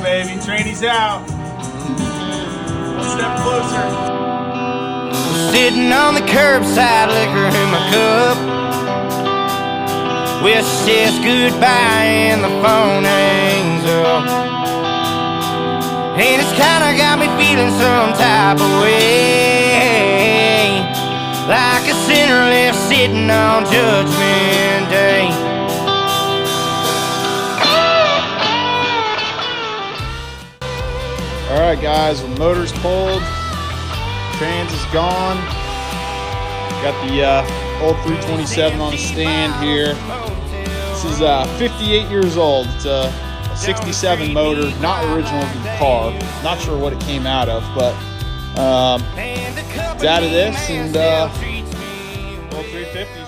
baby. Trainee's out. One step closer. Sitting on the curbside, liquor in my cup. Well, she says goodbye and the phone hangs up. And it's kinda got me feeling some type of way, like a sinner left sitting on Judgment Day. Alright guys, the motor's pulled, trans is gone. Got the old 327 on the stand here. This is 58 years old. It's a 67 motor, not original to the car. Not sure what it came out of, but it's out of this, and old 350